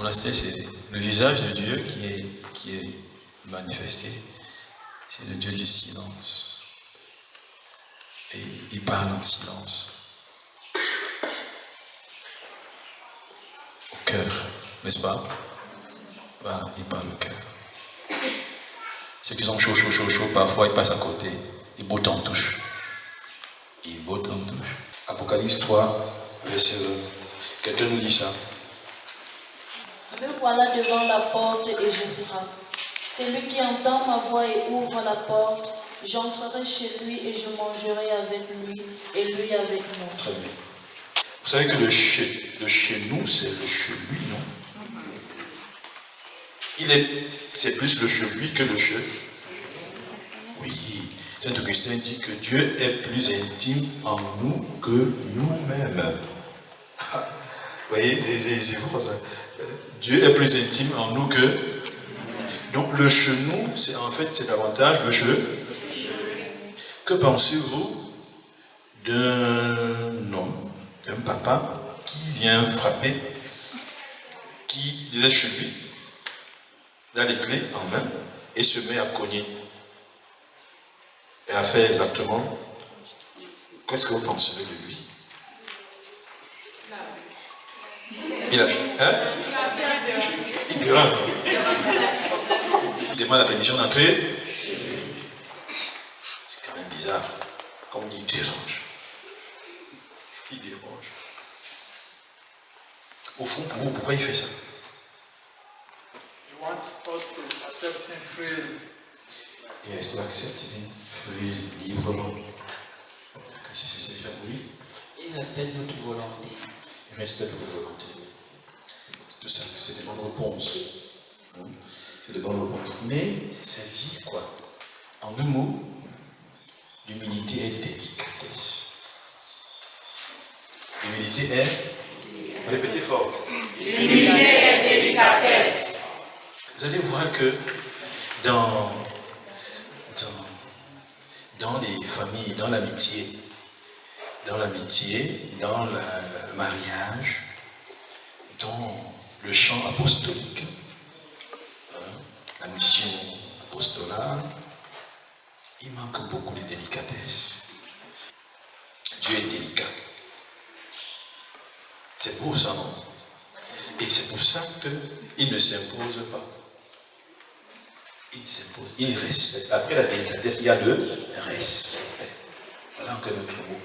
l'instant, c'est le visage de Dieu qui est manifesté. C'est le Dieu du silence. Et il parle en silence. Au cœur, n'est-ce pas? Voilà, il parle au cœur. Ceux qui sont chaud, parfois ils passent à côté. Ils bottent en touche. Apocalypse 3, verset 20. Quelqu'un nous dit ça. Me voilà devant la porte et je frappe. Celui qui entend ma voix et ouvre la porte, j'entrerai chez lui et je mangerai avec lui et lui avec moi. Très bien. Vous savez que le chez nous, c'est le chez lui, non? C'est plus le chez lui que le chez. Oui. Saint Augustin dit que Dieu est plus intime en nous que nous-mêmes. Vous voyez, c'est fort ça. Dieu est plus intime en nous que... Donc le chez nous, c'est davantage le chez. Que pensez-vous d'un homme, d'un papa qui vient frapper, qui est chez lui, il a les clés en main et se met à cogner et à faire exactement, qu'est-ce que vous pensez de lui? Il grimpe. Il demande la permission d'entrer. C'est quand même bizarre. Comme on dit, il dérange. Il dérange. Au fond, pour vous, pourquoi il fait ça? He wants us to accept him freely. Et est-ce qu'on accepte freely, librement? Si c'est déjà oui. Il respecte notre volonté. Il respecte votre volonté. Tout ça, c'est des bonnes réponses. C'est des bonnes réponses. Mais ça dit quoi? En un mot, l'humilité est délicatesse. L'humilité est... Répétez fort. L'humilité est délicatesse. Vous allez voir que dans les familles, dans l'amitié, dans le mariage, dans le champ apostolique, la mission apostolale, il manque beaucoup de délicatesse. Dieu est délicat. C'est beau ça, non? Et c'est pour ça qu'il ne s'impose pas. Il s'impose, il respecte. Après la délicatesse, il y a le respect. Voilà encore notre mot.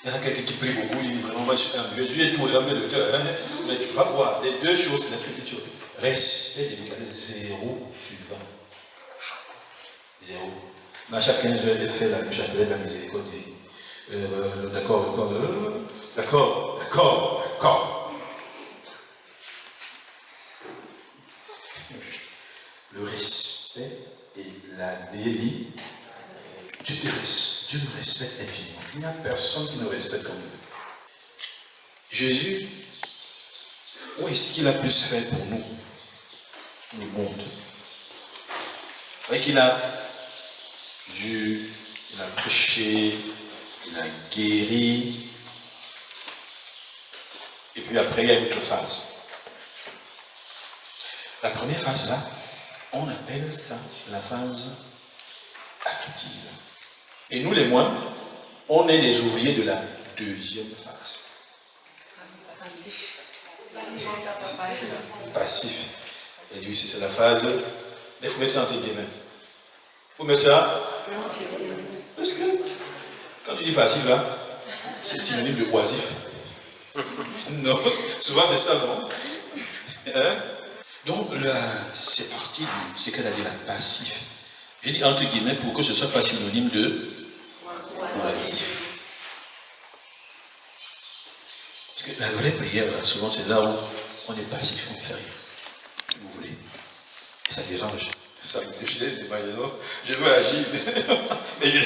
Il y en a quelqu'un qui prie beaucoup, il dit vraiment, moi je suis humble. Jésus est tout humble de cœur. Mais tu vas voir, les deux choses, c'est la petite chose. Respect, délicatesse, 0 sur 20. 0. Mais à chaque 15 heures, elle fait la chapelet de la miséricorde. D'accord. Le respect et la délit. Dieu nous respecte infiniment. Il n'y a personne qui nous respecte comme Dieu. Jésus, où est-ce qu'il a plus fait pour nous? Le monde. Vous voyez qu'il a vu, il a prêché, il a guéri. Et puis après, il y a une autre phase. La première phase là, on appelle ça la phase active. Et nous les moines, on est les ouvriers de la deuxième phase. Passif. Et lui, c'est la phase. Il faut mettre ça entre guillemets. Il faut mettre ça. Parce que quand tu dis passif là, c'est synonyme de oisif. Non, souvent c'est ça, non? Hein? Donc là, c'est parti de ce qu'elle a dit là, passif. J'ai dit entre guillemets pour que ce ne soit pas synonyme de oisif. Parce que la vraie prière, là, souvent c'est là où on est passif, on ne fait rien. Vous voulez. Et ça dérange. Ça me défile des magasins. Je veux agir. mais du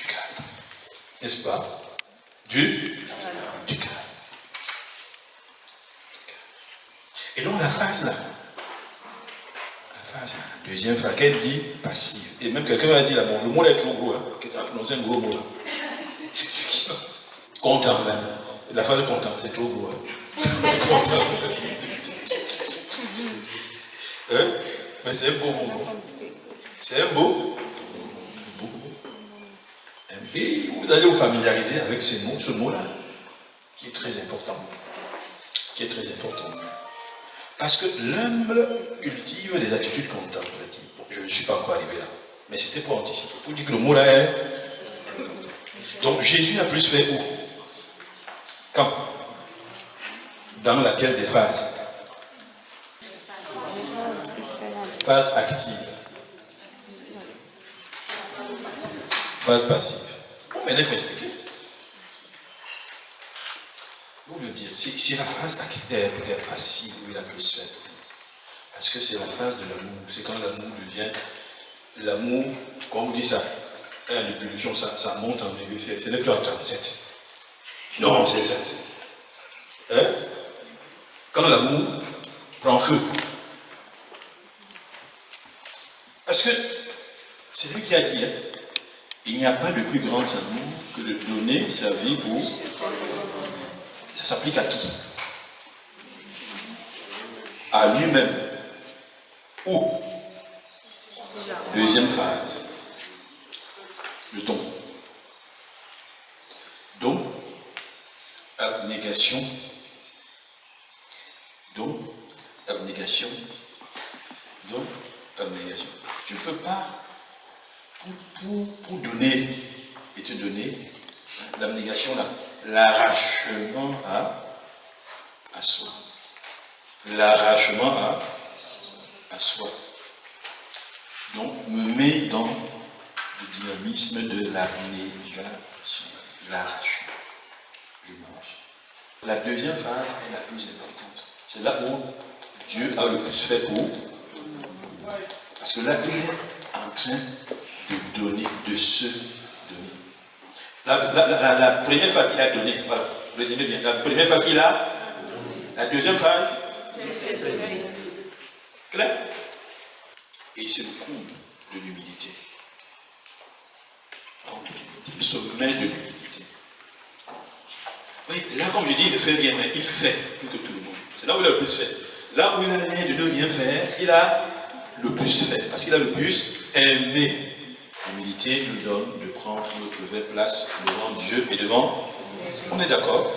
calme. N'est-ce pas? Du calme. Et donc la phase là, la deuxième phase, qu'elle dit passive. Et même quelqu'un a dit là, le mot est trop gros, hein. Quelqu'un a prononcé un gros mot là. Contemple. La phrase contemple, c'est trop beau. Contemple. Mais c'est un beau mot. C'est un beau. Et vous allez vous familiariser avec ce mot-là, qui est très important. Parce que l'humble cultive des attitudes contemplatives. Bon, je ne suis pas encore arrivé là, mais c'était pour anticiper. Pour dire que le mot-là est important. Donc Jésus a plus fait où? Quand? Dans laquelle des phases? Phase active. Phase passive. Bon, maintenant, il faut expliquer. Vous le dire, c'est la phase active, peut-être passive, où il a plus fait. Parce que c'est la phase de l'amour. C'est quand l'amour devient. L'amour, quand on dit ça, l'ébullition, ça monte en degré. Ce n'est plus en 37. Non, c'est ça. Quand l'amour prend feu. Parce que c'est lui qui a dit, il n'y a pas de plus grand amour que de donner sa vie pour. Ça s'applique à qui? À lui-même. Ou deuxième phase, le don. Don, abnégation. Don, abnégation. Don, abnégation. Tu ne peux pas, pour donner et te donner, l'abnégation là, l'arrachement à soi. L'arrachement à soi. Donc, me met dans le dynamisme de l'abnégation, l'arrachement. Je mange. La deuxième phase est la plus importante. C'est là où Dieu a le plus fait pour. Parce que là, il est en train de donner, de se donner. La première phase, il a donné. Voilà, retenez bien. La première phase, il a. La deuxième phase, clair? Et c'est le coude de l'humilité. Le sommet de l'humilité. Oui, là, comme je dis, il ne fait rien, mais il fait plus que tout le monde. C'est là où il a le plus fait. Là où il a l'air de ne rien faire, il a le plus fait. Parce qu'il a le plus aimé. L'humilité nous donne de prendre notre vraie place devant Dieu et devant. On est d'accord?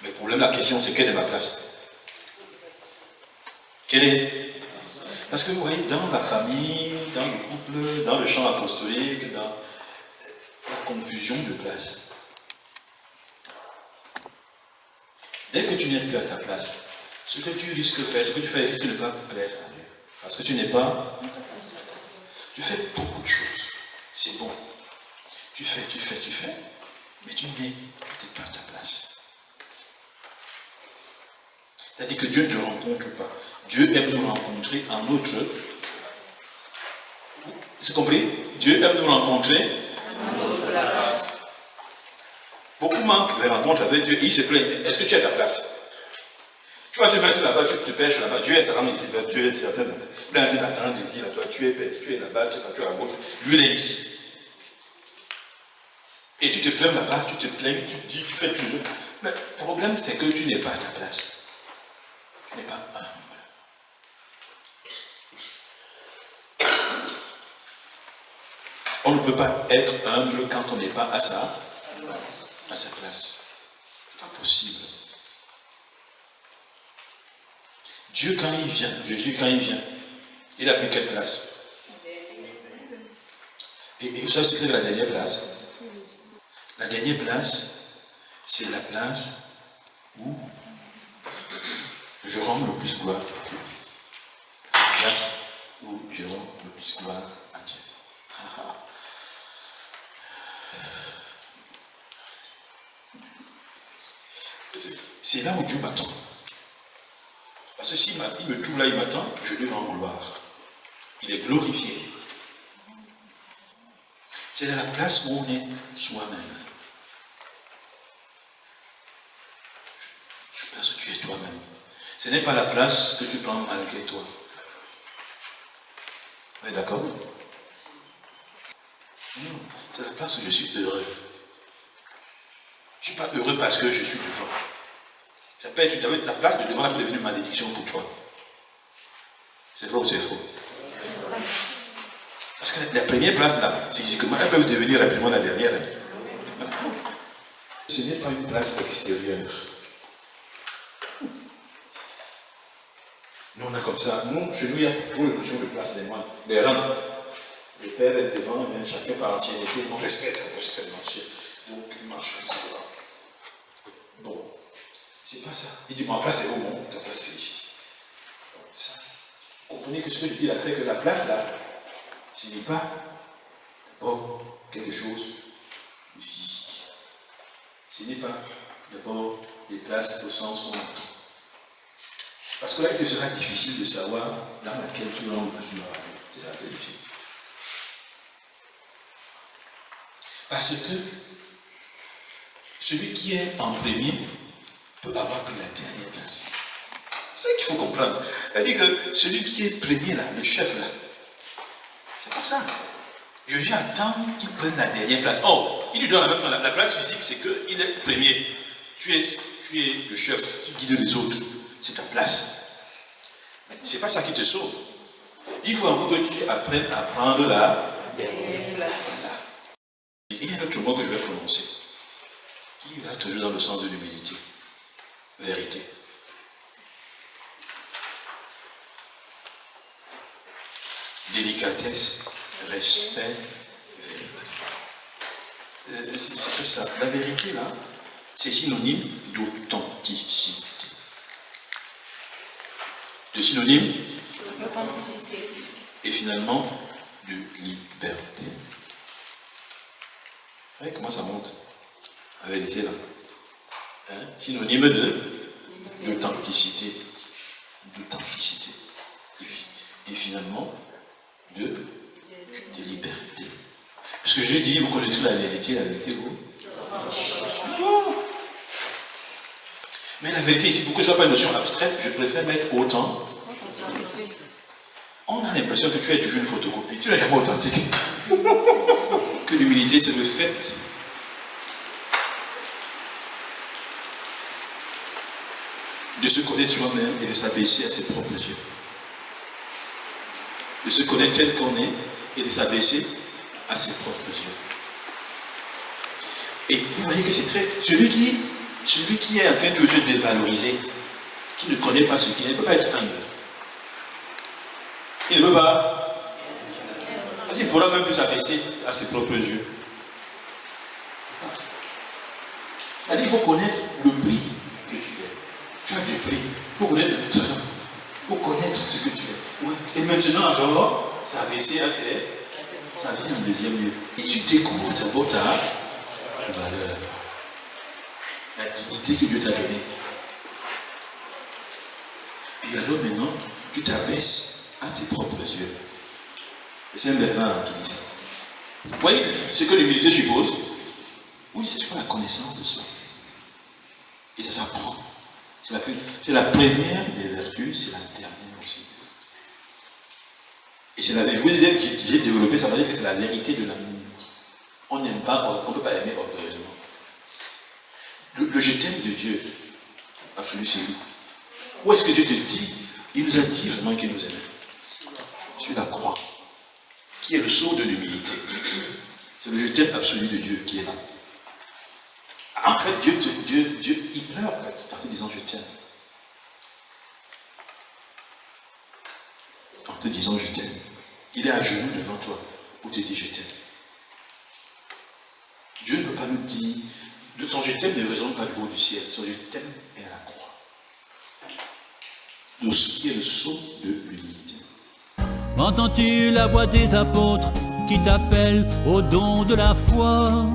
Mais le problème, la question, c'est quelle est ma place? Quelle est? Parce que vous voyez, dans la famille, dans le couple, dans le champ apostolique, dans la confusion de place. Dès que tu n'es plus à ta place, ce que tu risques de faire, ce que tu fais risque de ne pas plaire à Dieu. Parce que tu n'es pas. Tu fais beaucoup de choses. C'est bon. Tu fais, mais tu n'es peut-être pas à ta place. C'est-à-dire que Dieu ne te rencontre pas. Dieu aime nous rencontrer en notre. C'est compris? Dieu aime nous rencontrer en notre place. Beaucoup manquent les rencontres avec Dieu et ils se plaignent. Est-ce que tu es à ta place? Tu vas te mettre là-bas, tu te pêches là-bas. Dieu est en ici, Dieu est certain. Là, tu es là-bas, tu es là-bas, tu es à gauche. Lui, il est ici. Et tu te plains là-bas, tu te plains, tu te dis, tu fais toujours. Mais le problème, c'est que tu n'es pas à ta place. Tu n'es pas humble. On ne peut pas être humble quand on n'est pas à sa place. C'est pas possible. Dieu, quand il vient, Jésus, quand il vient, il a pris quelle place? Et vous savez ce que c'est la dernière place? La dernière place, c'est la place où je rends le plus gloire à Dieu. La place où je rends le plus gloire à Dieu. C'est là où Dieu m'attend. Parce que s'il me trouve là, il m'attend, je lui rends gloire. Il est glorifié. C'est la place où on est soi-même. La place où tu es toi-même. Ce n'est pas la place que tu prends malgré toi. Vous êtes d'accord? C'est la place où je suis heureux. Je ne suis pas heureux parce que je suis devant. Ça peut être la place de devant là pour devenir une malédiction pour toi. C'est vrai ou c'est faux? Parce que la première place là, physiquement, elle peut devenir rapidement la dernière. Ce n'est pas une place extérieure. Nous on a comme ça, nous, chez nous, il y a toujours la notion de place des moines, des rangs. Le père est devant, mais chacun par ancienneté, on respecte, l'ancien. Donc il marche comme ça. Bon, c'est pas ça. Il dit, ma place est au monde, ta place c'est ici. Donc, ça. Vous comprenez que ce que je dis là, c'est que la place là, ce n'est pas d'abord quelque chose de physique. Ce n'est pas d'abord des places au sens qu'on entend. Parce que là, il te sera difficile de savoir dans laquelle tu rentres le plus rapide. C'est ça la difficile. Parce que celui qui est en premier peut avoir pris la dernière place. C'est ça qu'il faut comprendre. C'est-à-dire que celui qui est premier là, le chef là, c'est pas ça. Je viens attendre qu'il prenne la dernière place. Oh, il lui donne en même temps la place physique, c'est qu'il est premier. Tu es le chef, tu guides les autres. C'est ta place. Mais c'est pas ça qui te sauve. Il faut encore que tu apprennes à prendre la dernière place. Et il y a un autre mot que je vais prononcer, qui va toujours dans le sens de l'humilité. Vérité. Délicatesse, respect, vérité. C'est ça. La vérité, là, c'est synonyme d'authenticité. De synonyme d'authenticité. Et finalement, de liberté. Vous voyez comment ça monte? La vérité, là. Hein? Synonyme d'authenticité. D'authenticité. Et finalement, de liberté. Parce que je dis, vous connaissez la vérité vous. Mais la vérité ici, pour que ce ne soit pas une notion abstraite, je préfère mettre autant. On a l'impression que tu es toujours une photocopie, tu n'es jamais authentique. Que l'humilité, c'est le fait de se connaître soi-même et de s'abaisser à ses propres yeux. De se connaître tel qu'on est et de s'abaisser à ses propres yeux. Et vous voyez que c'est très... Celui qui est en train de se dévaloriser, qui ne connaît pas ce qu'il est, ne peut pas être humble. Il ne peut pas. Parce qu'il pourra même plus s'abaisser à ses propres yeux. Il faut connaître le prix que tu fais. Tu as du prix. Il faut connaître le talent. Il faut connaître ce que tu es. Et maintenant, alors, s'abaisser à ses... Ça vient en deuxième lieu. Et tu découvres d'abord ta valeur. La dignité que Dieu t'a donnée. Et alors maintenant, tu t'abaisses à tes propres yeux. Et c'est un Bernard qui dit ça. Vous voyez ce que l'humilité suppose? Oui, c'est sur la connaissance de soi. Et ça s'apprend. C'est la première des vertus, c'est la dernière aussi. Et c'est la vérité. Je vous disais que j'ai développé, ça veut dire que c'est la vérité de l'amour. On n'aime pas, on ne peut pas aimer orgueilleusement. Le je t'aime de Dieu, absolu, c'est lui. Où est-ce que Dieu te dit? Il nous a dit vraiment qu'il nous aimait. Sur la croix, qui est le sceau de l'humilité. C'est le je t'aime absolu de Dieu qui est là. En fait, Dieu, il pleure en te disant je t'aime. En te disant je t'aime. Il est à genoux devant toi pour te dire je t'aime. Dieu ne peut pas nous dire, son je t'aime ne résonne pas du haut du ciel, son je t'aime est à la croix. Qui est le sceau de l'humilité. Entends-tu la voix des apôtres qui t'appellent au don de la foi?